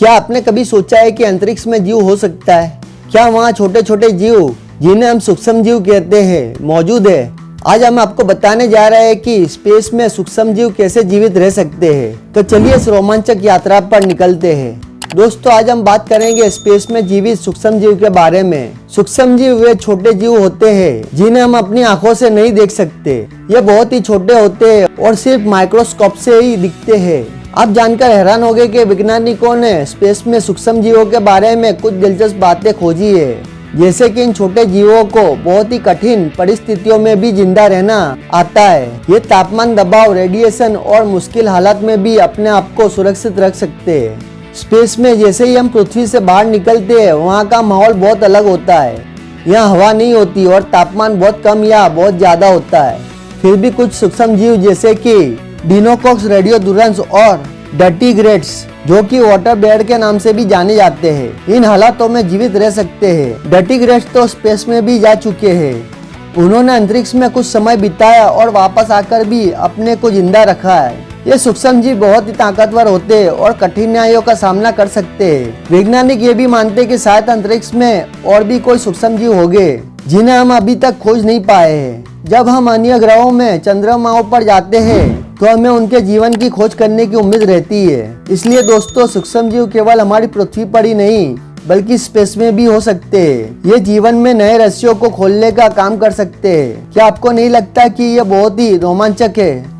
क्या आपने कभी सोचा है कि अंतरिक्ष में जीव हो सकता है? क्या वहाँ छोटे छोटे जीव जिन्हें हम सूक्ष्म जीव कहते हैं मौजूद है? आज हम आपको बताने जा रहे हैं कि स्पेस में सूक्ष्म जीव कैसे जीवित रह सकते हैं। तो चलिए इस रोमांचक यात्रा पर निकलते हैं। दोस्तों, आज हम बात करेंगे स्पेस में जीवित सूक्ष्म जीव के बारे में। सूक्ष्म जीव वे छोटे जीव होते हैं जिन्हें हम अपनी आंखों से नहीं देख सकते। ये बहुत ही छोटे होते हैं और सिर्फ माइक्रोस्कोप से ही दिखते हैं। आप जानकर हैरान होंगे कि वैज्ञानिकों ने स्पेस में सूक्ष्म जीवों के बारे में कुछ दिलचस्प बातें खोजी है, जैसे कि इन छोटे जीवों को बहुत ही कठिन परिस्थितियों में भी जिंदा रहना आता है। ये तापमान, दबाव, रेडिएशन और मुश्किल हालात में भी अपने आप को सुरक्षित रख सकते हैं। स्पेस में जैसे ही हम पृथ्वी से बाहर निकलते हैं, वहाँ का माहौल बहुत अलग होता है। यहाँ हवा नहीं होती और तापमान बहुत कम या बहुत ज्यादा होता है। फिर भी कुछ सूक्ष्म जीव जैसे कि डिनोकॉक्स, रेडियोधुरंस और डर्टीग्रेड्स, जो कि वाटर बेड के नाम से भी जाने जाते हैं, इन हालातों में जीवित रह सकते हैं। डर्टीग्रेड्स तो स्पेस में भी जा चुके हैं। उन्होंने अंतरिक्ष में कुछ समय बिताया और वापस आकर भी अपने को जिंदा रखा है। ये सूक्ष्म जीव बहुत ही ताकतवर होते हैं और कठिनाइयों का सामना कर सकते हैं। वैज्ञानिक ये भी मानते हैं कि शायद अंतरिक्ष में और भी कोई सूक्ष्म जीव होंगे जिन्हें हम अभी तक खोज नहीं पाए हैं। जब हम अन्य ग्रहों में, चंद्रमाओं पर जाते हैं तो हमें उनके जीवन की खोज करने की उम्मीद रहती है। इसलिए दोस्तों, सूक्ष्म जीव केवल हमारी पृथ्वी पर ही नहीं बल्कि स्पेस में भी हो सकते हैं। ये जीवन में नए रहस्यों को खोलने का काम कर सकते हैं। क्या आपको नहीं लगता कि ये बहुत ही रोमांचक है?